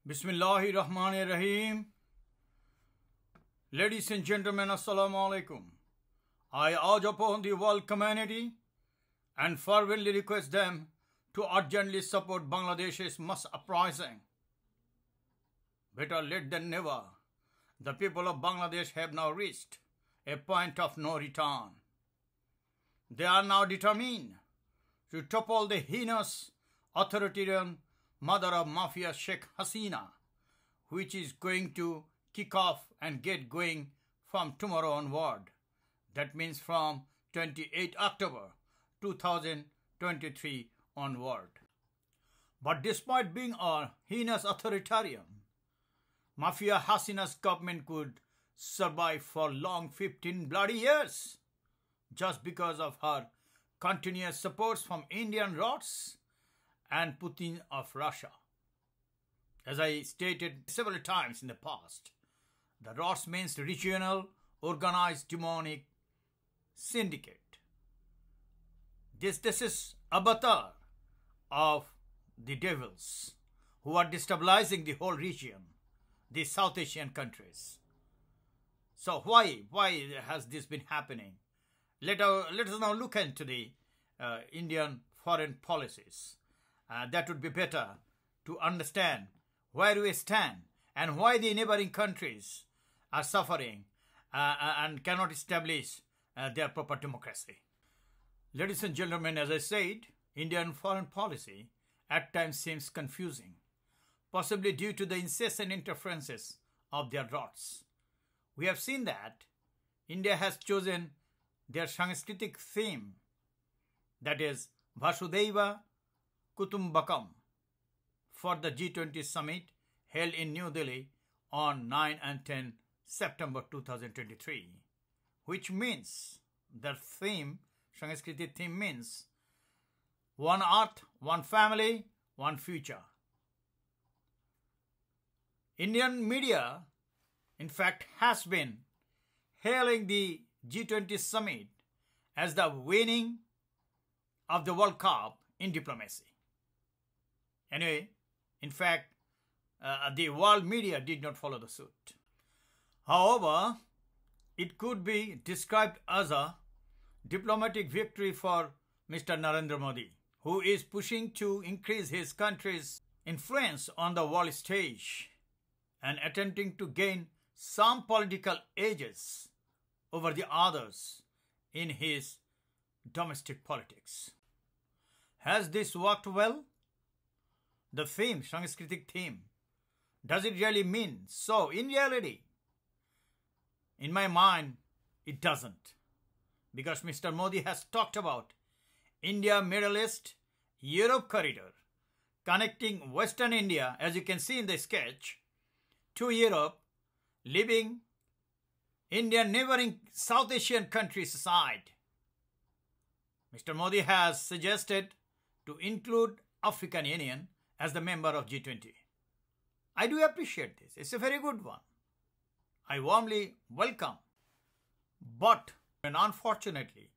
Bismillahirrahmanirrahim. Ladies and gentlemen, Assalamu alaikum. I urge upon the world community and fervently request them to urgently support Bangladesh's mass uprising. Better late than never. The people of Bangladesh have now reached a point of no return. They are now determined to topple the heinous authoritarian mother of mafia Sheikh Hasina, which is going to kick off and get going from tomorrow onward. That means from 28 October 2023 onward. But despite being a heinous authoritarian, Mafia Hasina's government could survive for long 15 bloody years just because of her continuous supports from Indian rots and Putin of Russia. As I stated several times in the past, the rots means regional organized demonic syndicate. This is avatar of the devils who are destabilizing the whole region, the South Asian countries. So why has this been happening? Let us now look into the Indian foreign policies. That would be better to understand where we stand and why the neighboring countries are suffering and cannot establish their proper democracy. Ladies and gentlemen, as I said, Indian foreign policy at times seems confusing, possibly due to the incessant interferences of their rots. We have seen that India has chosen their Sanskritic theme, that is Vasudhaiva Kutumbakam, for the G20 summit held in New Delhi on 9 and 10 September 2023, which means the theme, Sanskrit theme means one earth, one family, one future. Indian media, in fact, has been hailing the G20 summit as the winning of the World Cup in diplomacy. Anyway, in fact, the world media did not follow the suit. However, it could be described as a diplomatic victory for Mr. Narendra Modi, who is pushing to increase his country's influence on the world stage and attempting to gain some political edges over the others in his domestic politics. Has this worked well? The theme, Sanskritic theme, does it really mean so in reality? In my mind, it doesn't. Because Mr. Modi has talked about India, Middle East, Europe corridor, connecting Western India, as you can see in the sketch, to Europe, leaving Indian neighboring South Asian countries aside. Mr. Modi has suggested to include African Union as the member of G20. I do appreciate this. It's a very good one. I warmly welcome. But unfortunately,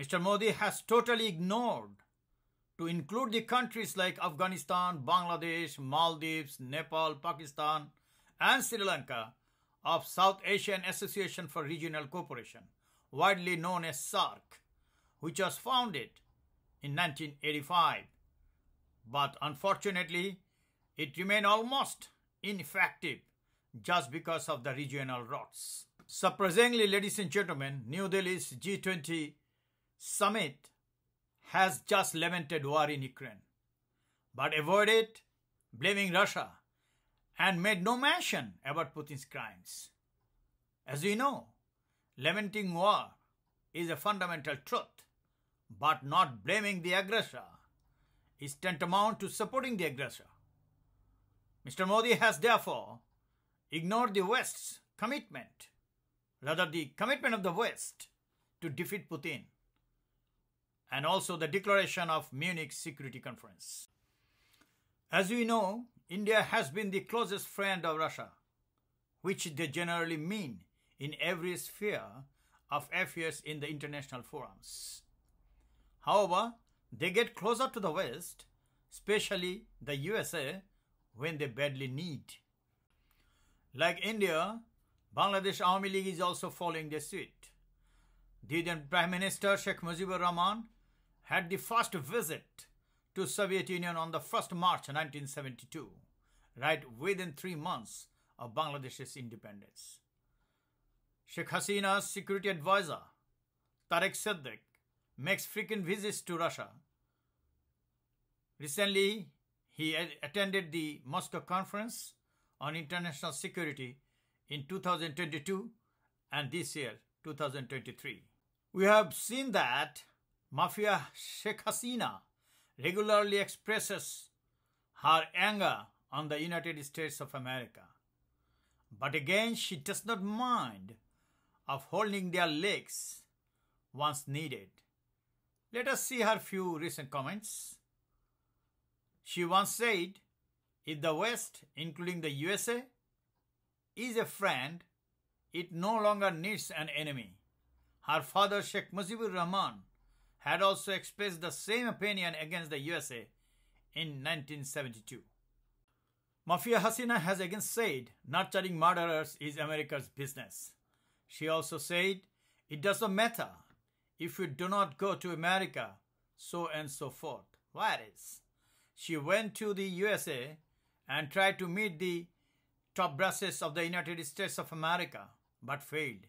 Mr. Modi has totally ignored to include the countries like Afghanistan, Bangladesh, Maldives, Nepal, Pakistan, and Sri Lanka of South Asian Association for Regional Cooperation, widely known as SAARC, which was founded in 1985. But unfortunately, it remained almost ineffective just because of the regional rots. Surprisingly, ladies and gentlemen, New Delhi's G20 summit has just lamented war in Ukraine, but avoided blaming Russia and made no mention about Putin's crimes. As we know, lamenting war is a fundamental truth, but not blaming the aggressor is tantamount to supporting the aggressor. Mr. Modi has therefore ignored the West's commitment, rather the commitment of the West to defeat Putin, and also the declaration of Munich Security Conference. As we know, India has been the closest friend of Russia, which they generally mean in every sphere of affairs in the international forums. However, they get closer to the West, especially the USA, when they badly need. Like India, Bangladesh Awami League is also following their suit. The then Prime Minister Sheikh Mujibur Rahman had the first visit to Soviet Union on the 1st March 1972, right within 3 months of Bangladesh's independence. Sheikh Hasina's security advisor, Tariq Siddiq, makes frequent visits to Russia. Recently, he attended the Moscow Conference on International Security in 2022 and this year, 2023. We have seen that Mafia Sheikh Hasina regularly expresses her anger on the United States of America. But again, she does not mind of holding their legs once needed. Let us see her few recent comments. She once said, if the West, including the USA, is a friend, it no longer needs an enemy. Her father, Sheikh Mujibur Rahman, had also expressed the same opinion against the USA in 1972. Mafia Hasina has again said, nurturing murderers is America's business. She also said, it does not matter if you do not go to America, so and so forth. Whereas, she went to the USA and tried to meet the top brasses of the United States of America, but failed.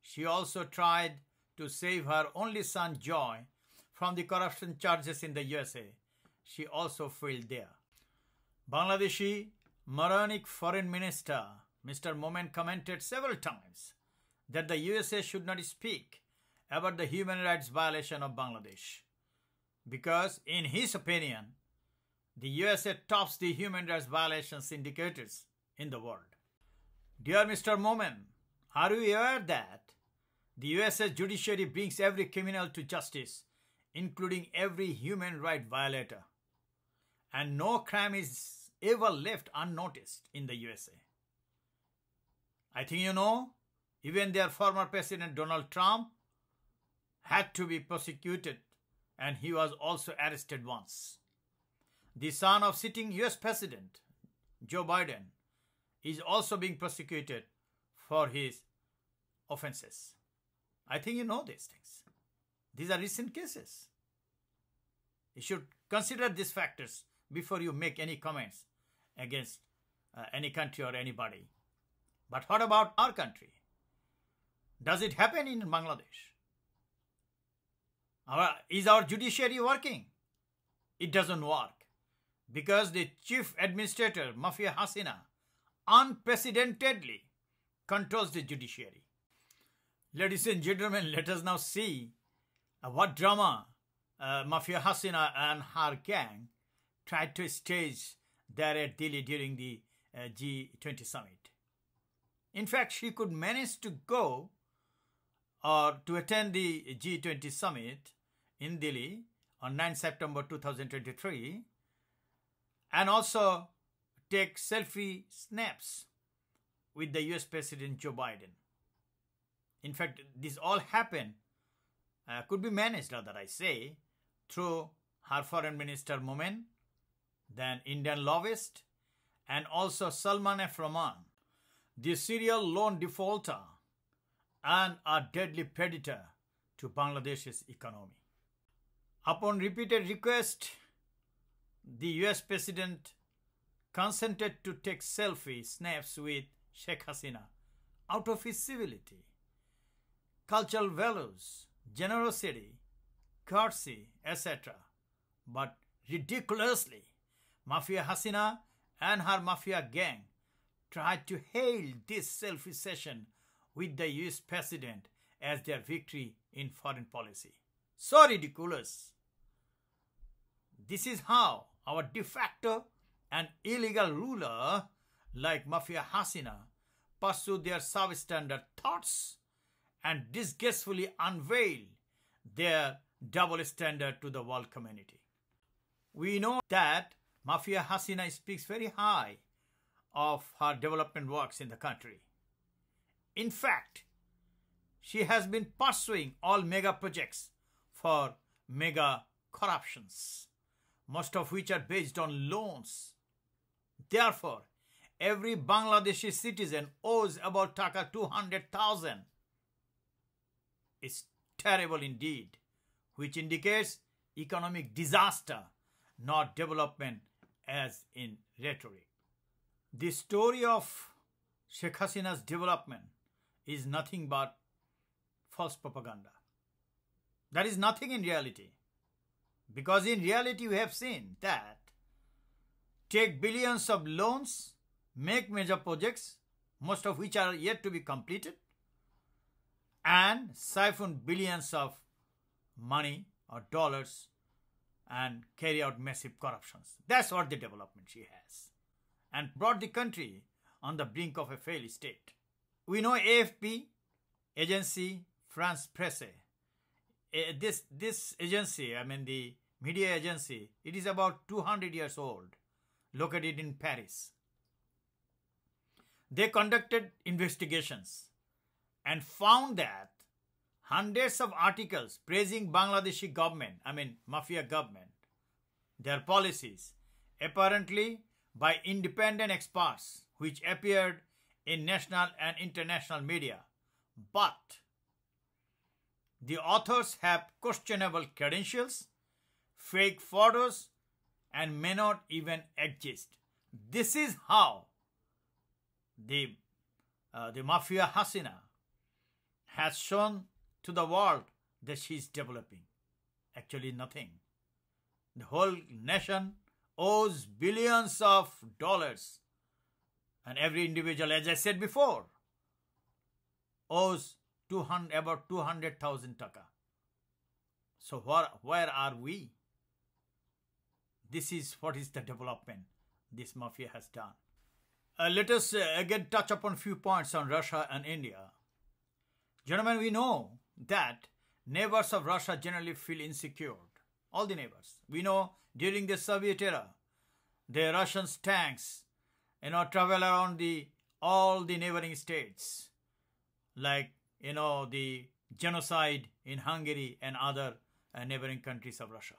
She also tried to save her only son Joy from the corruption charges in the USA. She also failed there. Bangladeshi Moronic Foreign Minister Mr. Momen commented several times that the USA should not speak about the human rights violation of Bangladesh because, in his opinion, the USA tops the human rights violations indicators in the world. Dear Mr. Momen, are you aware that the USA judiciary brings every criminal to justice, including every human right violator, and no crime is ever left unnoticed in the USA? I think you know, even their former President Donald Trump had to be prosecuted, and he was also arrested once. The son of sitting US President Joe Biden is also being prosecuted for his offenses. I think you know these things. These are recent cases. You should consider these factors before you make any comments against any country or anybody. But what about our country? Does it happen in Bangladesh? Is our judiciary working? It doesn't work because the chief administrator, Mafia Hasina, unprecedentedly controls the judiciary. Ladies and gentlemen, let us now see what drama Mafia Hasina and her gang tried to stage there at Delhi during the G20 summit. In fact, she could manage to go or to attend the G20 summit in Delhi on 9 September 2023 and also take selfie snaps with the US President Joe Biden. In fact, this all happened, could be managed, rather I say, through her Foreign Minister Momen, then Indian lobbyist, and also Salman F. Rahman, the serial loan defaulter and a deadly predator to Bangladesh's economy. Upon repeated request, the US President consented to take selfie snaps with Sheikh Hasina out of his civility, cultural values, generosity, courtesy, etc. But ridiculously, Mafia Hasina and her Mafia gang tried to hail this selfie session with the US President as their victory in foreign policy. So ridiculous. This is how our de facto and illegal ruler like Mafia Hasina pursue their substandard thoughts and disgracefully unveil their double standard to the world community. We know that Mafia Hasina speaks very high of her development works in the country. In fact, she has been pursuing all mega projects for mega corruptions, most of which are based on loans Therefore, every Bangladeshi citizen owes about taka 200,000. It's terrible indeed, which indicates economic disaster, not development as in rhetoric. The story of Sheikh Hasina's development is nothing but false propaganda. That is nothing in reality. Because in reality we have seen that take billions of loans, make major projects, most of which are yet to be completed, and siphon billions of money or dollars and carry out massive corruptions. That's what the development she has. And brought the country on the brink of a failed state. We know AFP, Agency France Presse. This agency, the media agency, it is about 200 years old, located in Paris. They conducted investigations and found that hundreds of articles praising Bangladeshi government, mafia government, their policies, apparently by independent experts, which appeared in national and international media. But the authors have questionable credentials, fake photos, and may not even exist. This is how the Mafia Hasina has shown to the world that she is developing. Actually nothing. The whole nation owes billions of dollars, and every individual, as I said before, owes about 200,000 taka. So where are we? This is what is the development this mafia has done. Let us again touch upon a few points on Russia and India. Gentlemen, we know that neighbors of Russia generally feel insecure. All the neighbors. We know during the Soviet era, the Russian tanks, travel around all the neighboring states, like, the genocide in Hungary and other neighboring countries of Russia.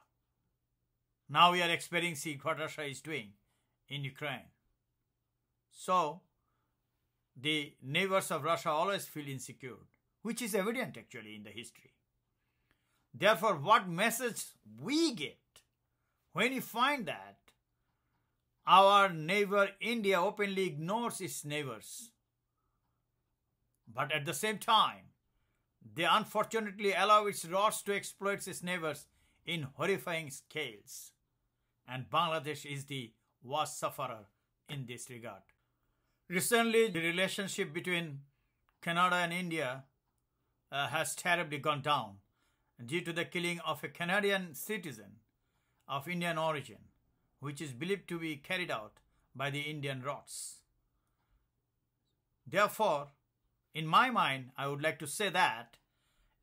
Now we are experiencing what Russia is doing in Ukraine. So, the neighbors of Russia always feel insecure, which is evident actually in the history. Therefore, what message we get when we find that our neighbor India openly ignores its neighbors, but at the same time, they unfortunately allow its rods to exploit its neighbors in horrifying scales. And Bangladesh is the worst sufferer in this regard. Recently, the relationship between Canada and India has terribly gone down due to the killing of a Canadian citizen of Indian origin, which is believed to be carried out by the Indian rods. Therefore, in my mind, I would like to say that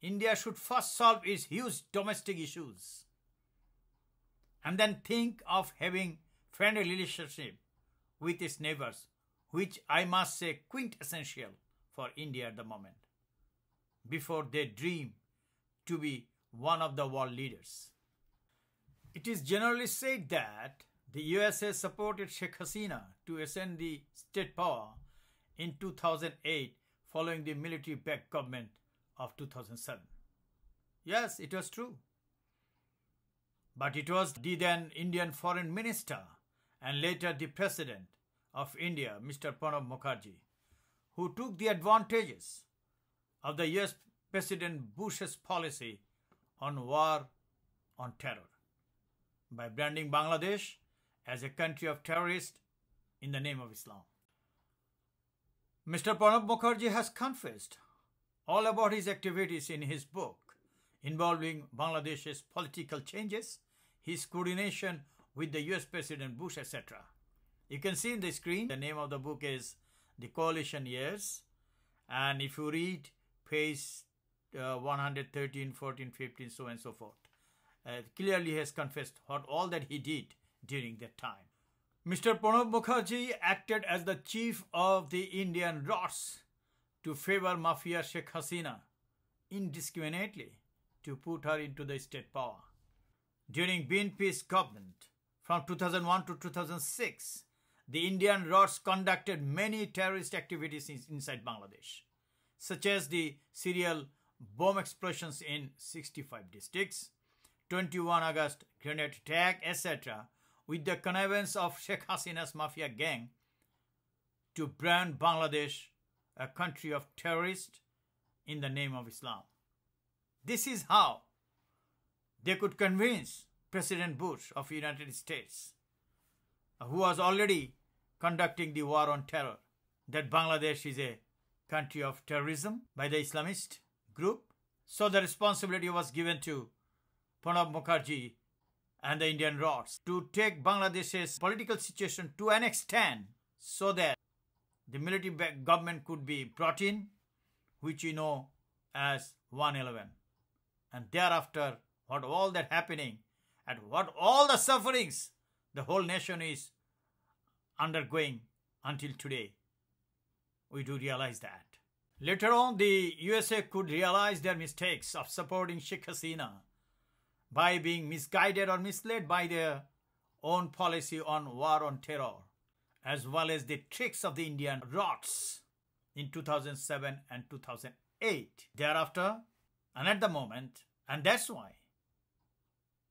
India should first solve its huge domestic issues and then think of having friendly relationship with its neighbors, which I must say quintessential for India at the moment, before they dream to be one of the world leaders. It is generally said that the USA supported Sheikh Hasina to ascend the state power in 2008 following the military-backed government of 2007. Yes, it was true. But it was the then Indian Foreign Minister and later the President of India, Mr. Pranab Mukherjee, who took the advantages of the US President Bush's policy on war on terror by branding Bangladesh as a country of terrorists in the name of Islam. Mr. Pranab Mukherjee has confessed all about his activities in his book involving Bangladesh's political changes, his coordination with the US President Bush, etc. You can see in the screen, the name of the book is The Coalition Years. And if you read page 113, 14, 15, so on and so forth, clearly he has confessed all that he did during that time. Mr. Pranab Mukherjee acted as the chief of the Indian rods to favor Mafia Sheikh Hasina indiscriminately to put her into the state power. During BNP's government from 2001 to 2006, the Indian Rods conducted many terrorist activities inside Bangladesh, such as the serial bomb explosions in 65 districts, 21 August grenade attack, etc., with the connivance of Sheikh Hasina's mafia gang to brand Bangladesh a country of terrorists in the name of Islam. This is how they could convince President Bush of the United States, who was already conducting the war on terror, that Bangladesh is a country of terrorism by the Islamist group. So the responsibility was given to Pranab Mukherjee and the Indian Rods to take Bangladesh's political situation to an extent so that the military government could be brought in, which we know as 111. And thereafter, what all that happening and what all the sufferings the whole nation is undergoing until today, we do realize that. Later on, the USA could realize their mistakes of supporting Sheikh Hasina by being misguided or misled by their own policy on war on terror, as well as the tricks of the Indian Rods in 2007 and 2008. Thereafter, and at the moment, and that's why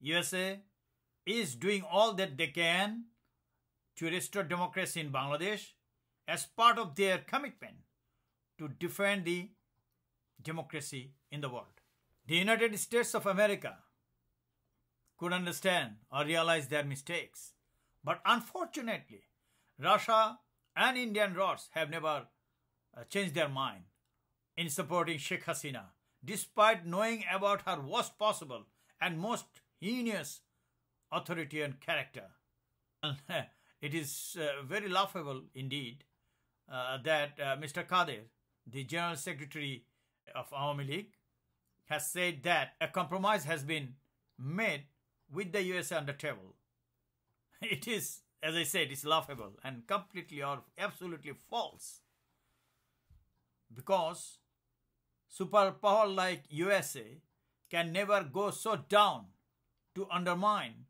USA is doing all that they can to restore democracy in Bangladesh as part of their commitment to defend the democracy in the world. The United States of America could understand or realize their mistakes, but unfortunately, Russia and Indian Rods have never changed their mind in supporting Sheikh Hasina, despite knowing about her worst possible and most heinous authoritarian character. And it is very laughable indeed that Mr. Kadir, the General Secretary of Awami League, has said that a compromise has been made with the USA on the table. It is, as I said, it's laughable and completely or absolutely false. Because superpower like USA can never go so down to undermine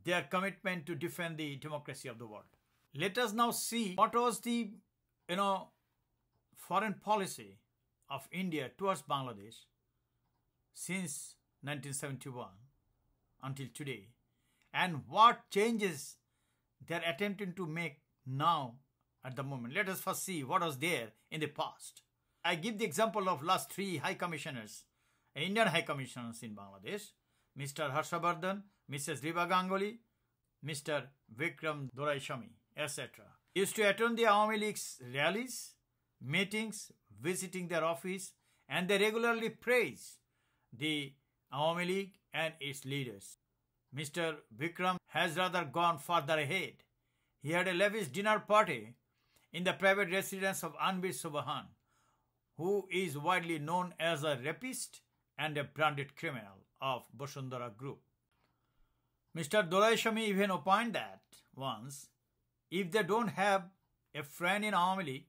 their commitment to defend the democracy of the world. Let us now see what was the, foreign policy of India towards Bangladesh since 1971 until today, and what changes they're attempting to make now at the moment. Let us first see what was there in the past. I give the example of last three High Commissioners, Indian High Commissioners in Bangladesh, Mr. Harshavardhan, Mrs. Riba Ganguly, Mr. Vikram Doraiswamy, etc. Used to attend the Awami League's rallies, meetings, visiting their office, and they regularly praise the Awami League and its leaders. Mr. Vikram has rather gone further ahead. He had a lavish dinner party in the private residence of Anbir Subhan, who is widely known as a rapist and a branded criminal of Bosundara Group. Mr. Doraiswamy even opined that once, if they don't have a friend in Awami League,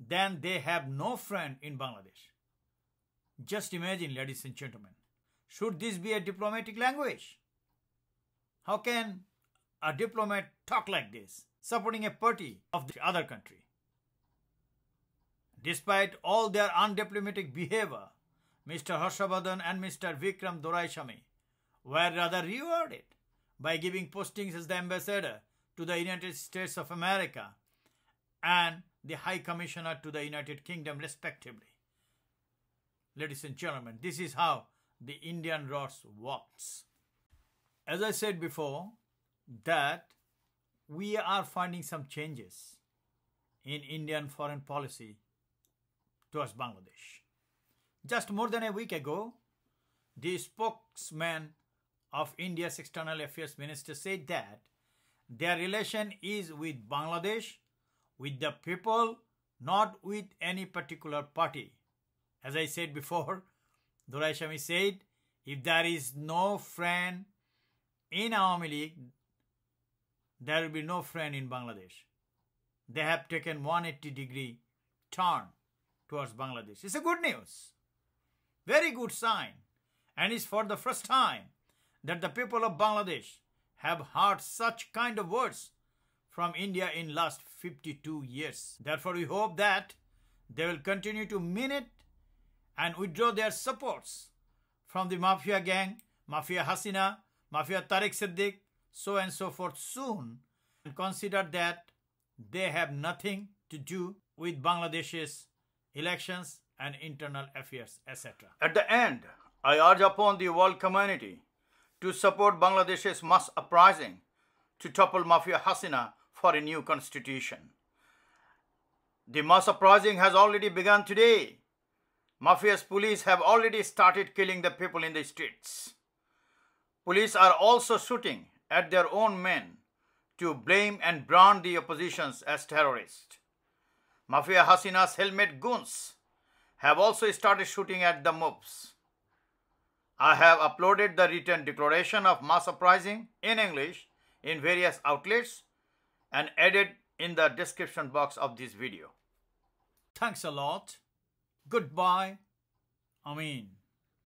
then they have no friend in Bangladesh. Just imagine, ladies and gentlemen, should this be a diplomatic language? How can a diplomat talk like this, supporting a party of the other country? Despite all their undiplomatic behavior, Mr. Harshavardhan and Mr. Vikram Doraiswamy were rather rewarded by giving postings as the ambassador to the United States of America and the High Commissioner to the United Kingdom respectively. Ladies and gentlemen, this is how the Indian Rods works. As I said before, that we are finding some changes in Indian foreign policy towards Bangladesh. Just more than a week ago, the spokesman of India's External Affairs Minister said that their relation is with Bangladesh, with the people, not with any particular party. As I said before, Doraiswamy said, if there is no friend in Awami League, there will be no friend in Bangladesh. They have taken 180-degree turn towards Bangladesh. It's a good news. Very good sign. And it's for the first time that the people of Bangladesh have heard such kind of words from India in last 52 years. Therefore, we hope that they will continue to mean it and withdraw their supports from the Mafia gang, Mafia Hasina, Mafia Tariq Siddiq, so and so forth soon, and consider that they have nothing to do with Bangladesh's elections and internal affairs, etc. At the end, I urge upon the world community to support Bangladesh's mass uprising to topple Mafia Hasina for a new constitution. The mass uprising has already begun today. Mafia's police have already started killing the people in the streets. Police are also shooting at their own men to blame and brand the oppositions as terrorists. Mafia Hasina's helmet goons have also started shooting at the mobs. I have uploaded the written declaration of mass uprising in English in various outlets and added in the description box of this video. Thanks a lot. Goodbye. Ameen.